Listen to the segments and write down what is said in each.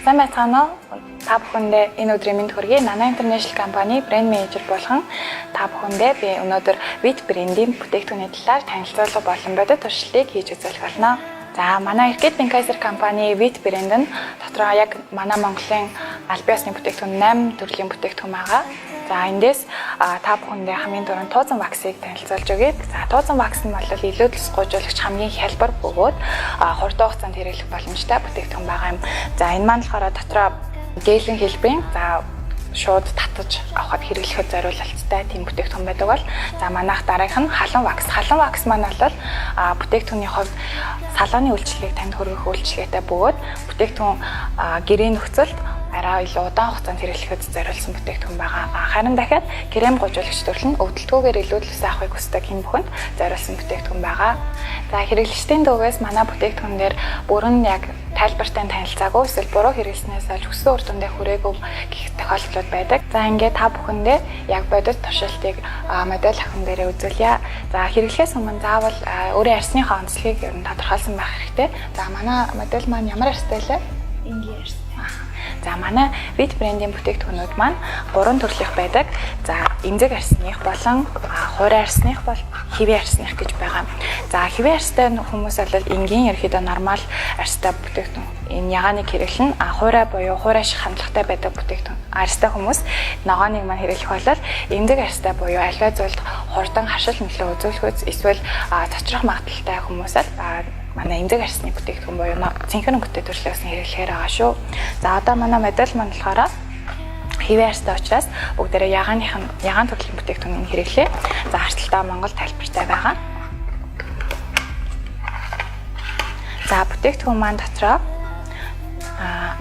Сайн байцгаана уу? Та бүхэндээ энэ өдрийн мэнд хүргэе. Nana International компани брэнд менежер болгон та бүхэндээ би өнөөдөр Vit брендийн бүтээгдэхүүний талаар танилцуулга болон бодит туршилтыг хийж үзүүлэх болно. За манай Erkit Kaiser компани Vit брэнд нь дотроо яг манай Монголын аль биесны бүтээгдэхүүн 8 төрлийн бүтээгдэхүүн байгаа. За эндээс та бүхэндээ хамгийн түрүүнд туузан ваксыг танилцуулж өгье. За туузан вакс нь бол илүүдэлс гуйжуулагч хамгийн хялбар бөгөөд хурдан хугацаанд хэрэглэх боломжтой бүтээгдэхүүн байгаа юм. За энэ маань болохоор дотроо гээлэн хэлбэрийн шууд татаж авахд хэрэглэхэд зориулалттай тийм бүтээгдэхүүн байдаг бол за манайх дараагийнх нь халуун вакс. Халуун вакс маань бол бүтээгдэхүүний хувьд салааны үйлчлэгийг танд хүргэх үйлчлэгээтэй бөгөөд бүтээгдэхүүн гэрээ нөхцөлд арай илүү удаан хугацаанд хэрэглэхэд зориулсан бүтээгдэхүүн байгаа. Харин дахиад крем гуйжуулагч төрөл нь өвдөлтгүйгээр илүүдэлсээ авахыг хүсдэг хэн бүхэнд зориулсан бүтээгдэхүүн байгаа. За хэрэглэгчдийн дүүгээс манай бүтээгдэхүүн дээр бүрэн яг тайлбартай танилцаагүй эсвэл буруу хэрэглэснээс олж хүссэн үр дүндээ хүрээгүй гэх тохиолдлууд байдаг. За ингээд та бүхэндээ яг бодит туршилтыг модель ахын дээрээ үзүүлье. За хэрэглэхээс өмнө заавал өөрийн арсныхаа онцлогийг ер нь тодорхойлсон байх хэрэгтэй. За манай модель маань ямар арстай вэ? Энгийн арс. За манай Vit брендийн бүтээгдэхүүнүүд маань 3 төрлөх байдаг. За эмзэг арсных болон хуурай арсных бол хэвийн арсных гэж байгаа. За хэвийн арстай хүмүүс бол энгийн ерөөдөө нормал арстай бүтээгдэхүүн энэ ягааныг хэрэглэн хуурай буюу хуурай шиг хандлагатай байдаг бүтээгдэхүүн арстай хүмүүс ногооныг маань хэрэглэх бол эмзэг арстай буюу аливаа зүйлд хурдан харшил нөлөө үзүүлэхүйц эсвэл цочрох магадaltaй хүмүүс манай эмзэг арсны бүтээгдэхүүн буюу цэнхэрэн бүтээх төрлөөс нь хэрэглэхээр байгаа шүү. За одоо манай модель маань болохоор хэвийн арстай учраас бүгдээрээ ягаан төрлийн бүтээгдэхүүнийг хэрэглэе. За харцалтаа Монгол тайлбартай байгаа. За бүтээгдэхүүн маань дотроо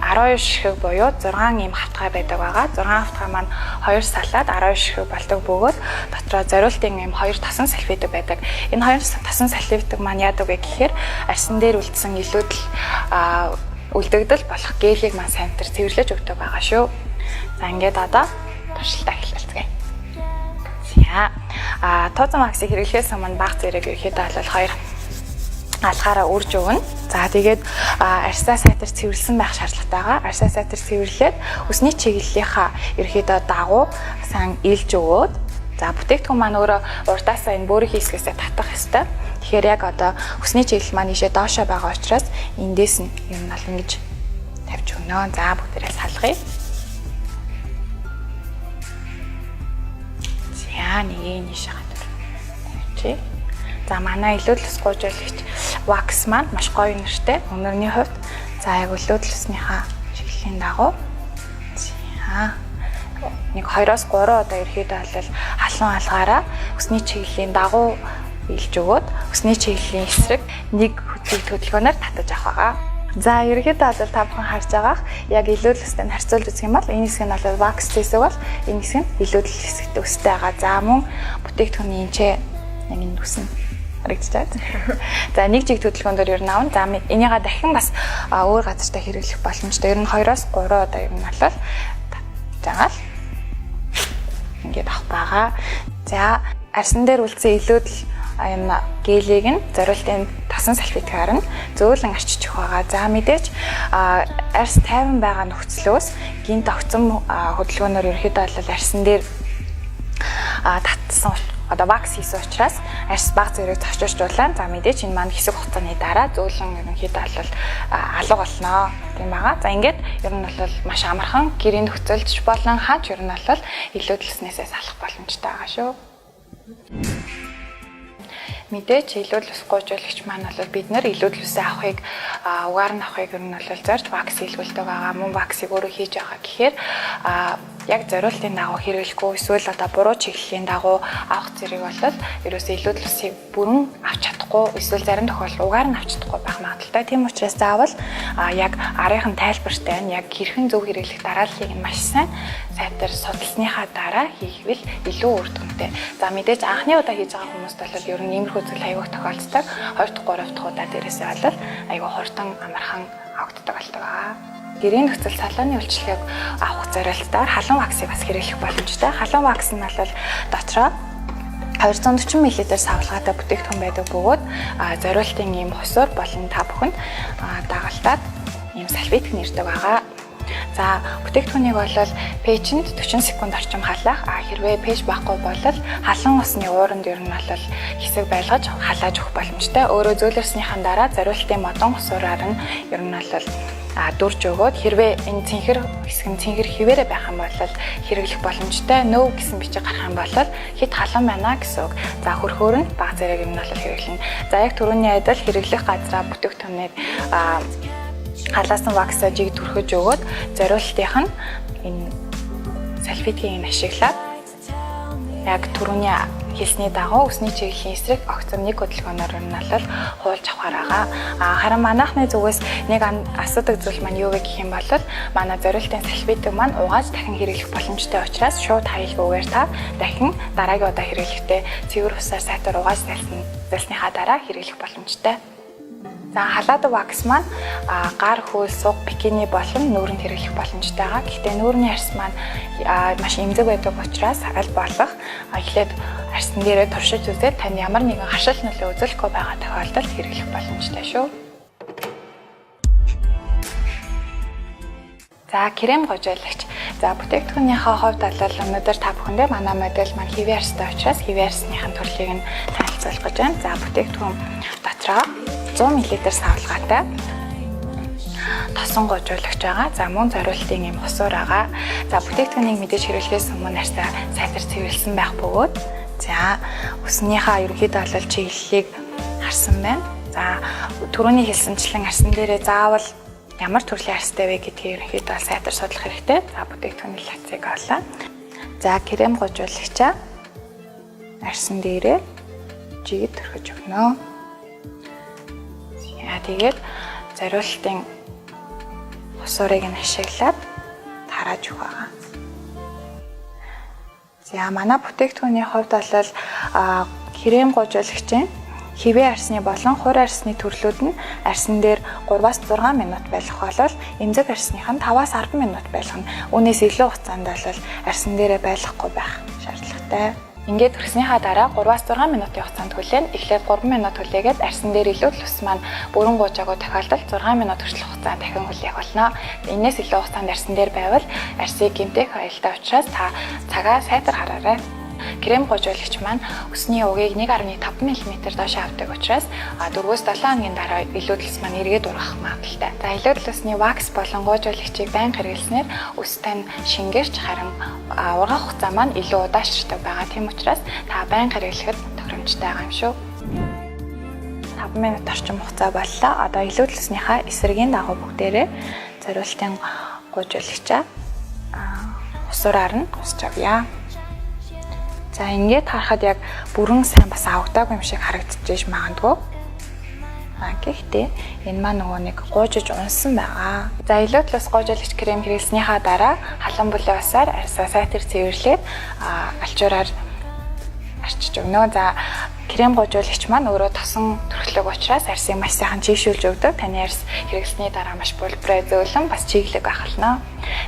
12 ширхэг буюу 6 ийм хавтгай байдаг байгаа. 6 хавтгай маань 2 салаад 12 ширхэг болдог бөгөөд дотроо зориултын ийм 2 тасан салфетик байдаг. Энэ 2 тасан салфетик маань яадаг вэ гэхээр арсан дээр үлдсэн илүүдэл үлдэгдэл болох гелийг маань сантар цэвэрлэж өгдөг байгаа шүү. За ингээд одоо туршилтаа эхэлцгээе. За туузан ваксыг хэрэглэхээс өмнө баг зэрэг ерөөхдөө бол 2 алхаараа үрж өгнө. За тэгээд арсаа сайтар цэвэрлсэн байх шаардлагатай байгаа. Арсаа сайтар цэвэрлээд өсний чиглэлийнхаа ерөөхдөө дагуу сан илж өгөөд за бүтээгдэхүүн маань өөрөө урдаасаа энэ бөөрийн хэсгээсээ татах ёстой. Тэгэхээр яг одоо өсний чиглэл маань ийшээ доошоо байгаа учраас эндээс нь юм бол ингэж тавьж өгнө. За бүгдээрээ салгая. За нэг ийшээ гадар тавьчих. За манай илүүдэлс гуйжуулагч вакс маань маш гоё нэртэй. Өнөрний хувьд за яг илүүдэлснийхаа чиглэлийн дагуу за нэг 2-3 удаа ерөөдөө бол халуун алгаараа өсний чиглэлийн дагуу илж өгөөд өсний чиглэлийн эсрэг нэг хөдөлгөөнөөр татаж авах байгаа. За ерөөдөө бол та бүхэн харж байгаах яг илүүдэлстэй харьцуулж үзэх юм бол энэ хэсэг нь бол вакс хэсэг бол энэ хэсэг нь илүүдэл хэсэгтэй өстэй байгаа. За мөн бүтээгдэхүүний энэ яг энэ үсэн харагдчихад. За нэг жиг хөдөлгөөнөөр ер нь аавн. За энийгээ дахин бас өөр газартаа хэрэглэх боломжтой. Ер нь 2-3 удаа ер нь болол тагаал ингээд авах байгаа. За арсан дээр үлдсэн илүүдэл энэ гелийг нь зориултын тасан салфетикаар нь зөөлөн арчиж өгөх байгаа. За мэдээж арс тайван байгаа нөхцлөөс гинт огцом хөдөлгөөнөөр ерөөхдөө бол арсан дээр татсан одоо вакс хийсэн учраас арс баг зэрэг зочилжуулаад за мэдээж энэ маань хэсэг хугацааны дараа зөөлөн ерөнхийдөө бол алга болно тийм байгаа. За ингээд ер нь бол маш амархан гэрийн нөхцөлч болон хаач ер нь бол илүүдэлснээсээ салах боломжтой байгаа шүү. Мэдээж илүүдэлс гуйжуулагч маань бол бид нэр илүүдэлсээ авахыг угаар нь авахыг ер нь бол зорж вакс хийлгүүлдэг байгаа. Мөн ваксыг өөрөө хийж байгаа гэхээр яг зориултын дагуу хэрэглэхгүй эсвэл одоо буруу чиглэлийн дагуу авах зэрэг бол ерөөсөө илүүдэлсийг бүрэн авч чадахгүй эсвэл зарим тохиолдолд угаар нь авч чадахгүй байх магадaltaй. Тийм учраас заавал яг арийнхын тайлбартай нь яг хэрхэн зөв хэрэглэх дарааллыг нь маш сайн сайтар судалсныхаа дараа хийхвэл илүү үр дүнтэй. За мэдээж анхны удаа хийж байгаа хүмүүст бол ер нь иймэрхүү зүйл аягүй тохиолддог. 2 дахь 3 дахь удаа дээрээсээ бол аягүй хурдан амархан авагддаг болдог аа. Гэрийн нөхцөл салааны үйлчлэгийг авах зорилтоор халуун ваксыг бас хэрэглэх боломжтой. Халуун вакс нь бол дотроо 240 мл савлгаатай бүтээгдэхүүн байдаг бөгөөд зориултын ийм хосуур болон та бүхэнд дагалдаад ийм салфетик нэрдэг байгаа. За бүтээгдэхүүнийг бол пэйжэнд 40 секунд орчим халаах. Хэрвээ пэйж баггүй бол халуун усны ууранд ер нь бол хэсэг байлгаж халааж өгөх боломжтой. Өөрөө зөөлрснийхэн дараа зориултын модон усураар нь ер нь бол дурж өгөөд хэрвээ энэ цэнхэр хэсэг нь цэнхэр хിവэрэ байх юм бол хэрэглэх боломжтой. No гэсэн бичиг гарах юм бол хит халуун байна гэсэн үг. За хөрхөөр нь бага зэрэг нь бол хэрэглэнэ. За яг түрүүний адил хэрэглэх газраа бүтээгдэхүүнээр халаасан ваксажийг түрхэж өгөөд зориултынх нь энэ салфеткийг ашиглаад яг түрүүний хэлсний дагуу усны чиглэлийн эсрэг огцом нэг хөдөлгөөнөөр нь бол хуулж авахар байгаа. Харин манайхны зүгээс нэг асуудаг зүйл маань юу вэ гэх юм бол манай зориултын салфетик маань угааж дахин хэрэглэх боломжтой учраас шууд хаяггүйгээр та дахин дараагийн удаа хэрэглэхдээ цэвэр усаар сайтар угааж залсныхаа дараа хэрэглэх боломжтой. За халаадаг вакс маань гар, хөл, суг, бикини болон нүүрэнд хэрэглэх боломжтой байгаа. Гэхдээ нүүрний арьс маань маш эмзэг байдаг учраас аль болох эхлээд арьсан дээрээ туршиж үзээд тань ямар нэгэн харшил нөлөө үзүүлэхгүй байгаа тохиолдолд хэрэглэх боломжтой шүү. За крем гожуулагч. За бүтээгдэхүүнийхээ хувьд бол өнөөдөр та бүхэндээ манай модель маань хэвийн арьстай учраас хэвийн арьсныхын төрлийг нь танилцуулах гэж байна. За бүтээгдэхүүн дотроо 100 мл савлгаатай тосон гожуулагч байгаа. За мөн зориултын юм усуур байгаа. За бүтээгдэхүүнийг мэдээж хэрэглэхээс өмнө арьсаа сайтар цэвэрлсэн байх бөгөөд за уснийхаа ерөнхийдөө бол чиглэлийг харсан байна. За түрүүний хэлсэнчлэн арьсан дээрээ заавал ямар төрлийн арьстай вэ гэдгийг ерөнхийдөө сайтар судлах хэрэгтэй. За бүтээгдэхүүний лацыг олоо. За крем гожуулагчаа арьсан дээрээ жигэд төрхөж өгнө. Тэгээд зориултын усурыг нь ашиглаад тарааж өгөх байгаа. За манай бүтээгдэхүүний хувьд бол крем гожуулагчийн хэвийн арьсны болон хурь арьсны төрлүүд нь арьсан дээр 3-6 минут байлгах бол эмзэг арьсных нь 5-10 минут байлгана. Үүнээс илүү хугацаанд бол арьсан дээрээ байлгахгүй байх шаардлагатай. Ингээд төрснийхаа дараа 3-6 минутын хугацаанд хүлээн эхлээд 3 минут хүлээгээд арьсан дээр илүү л ус маань бүрэн гуужаагүй тохиолдолд 6 минут хүртэл хугацаа дахин хүлээх болно. Энээс илүү хугацаанд арьсан дээр байвал арьсыг гэмтэх аюултай учраас та цагаа сайтар хараарай. Крем гожуулагч маань өсний угийг 1.5 мм доош авдаг учраас 4-7 хоногийн дараа илүүдэлс маань эргээд ургах магадaltaй. За илүүдэлсний вакс болон гожуулагчийг байнга хэрэглэснээр өс тань шингэрч харин ургах хугацаа маань илүү удаашрдаг байгаа. Тийм учраас та байнга хэрэглэхэд тохиромжтой байгаа юм шүү. 5 минут орчим хугацаа боллоо. Одоо илүүдэлснийхаа эсрэгийн дагуу бүгдээрээ зориултын гожуулагчаа усураар нь усч авъя. За ингээд харахад яг бүрэн сайн бас авагдаагүй юм шиг харагдчихэж магадгүй. Гэхдээ энэ маань нөгөө нэг гуужиж унсан байгаа. За илүүдлээс гуужуулагч крем хэрэглэснийхаа дараа халуун бүлээн усаар арьсаа сайтар цэвэрлээд алчуураар арчиж өгнө. За крем гожуулагч маань өөрөө тосон төрхлөг учраас арьсыг маш сайхан чийшүүлж өгдөг. Таны арьс хэрэглэсний дараа маш булбраа зөөлөн бас чиглэг ахална.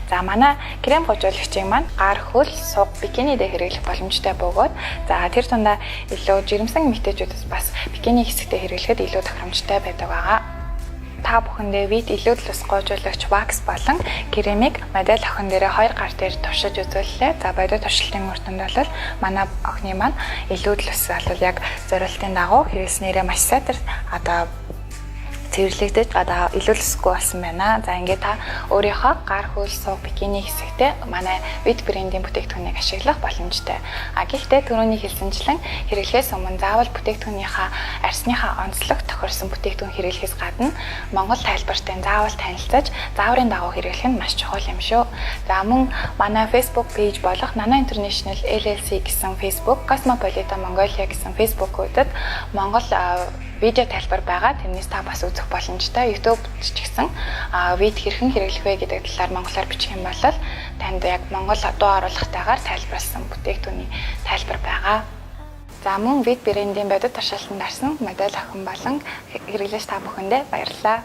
За манай крем гожуулагчийг маань гар, хөл, суг, бикини дээр хэрэглэх боломжтой бөгөөд за тэр тундаа илүү жирэмсэн эмэгтэйчүүдээс бас бикини хэсэгтээ хэрэглэхэд илүү тохиромжтой байдаг байгаа. Та бүхэндээ вит илүүдэлс гожуулагч вакс болон кремийг модель охин дээрээ 2 гар дээр туршиж үзүүллээ. За бодит туршилтын үр дүнд бол манай охины маань илүүдэлс бол яг зориултын дагуу хэрэглэснээрээ маш сайтар одоо цэвэрлэгдэж одоо илүүлсэхгүй болсон байна. За ингээд та өөрийнхөө гар, хөл, суг, бикини хэсэгтээ манай вит брендийн бүтээгдэхүүнийг ашиглах боломжтой. Гэхдээ түрүүний хэлсэнчлэн хэрэглэхээс өмнө заавал бүтээгдэхүүнийхээ арьсныхаа онцлог тохирсон бүтээгдэхүүн хэрэглэхээс гадна Монгол тайлбартай заавал танилцаж зааврын дагуу хэрэглэх нь маш чухал юм шүү. За мөн манай Facebook пэйж болох Nana International LLC гэсэн Facebook, Cosmopolitan Mongolia гэсэн Facebook-уудад Монгол видео тайлбар байгаа. Тэрнээс та бас үзэх боломжтой. YouTube ч гэсэн вид хэрхэн хэрэглэх вэ гэдэг талаар монголоор бичих юм бол танд яг монгол дуу оруулалтайгаар тайлбарласан бүтээгдэхүүний тайлбар байгаа. За мөн вид брендийн бодит туршилтанд орсон модель охин болон хэрэглэгч та бүхэндээ баярлалаа.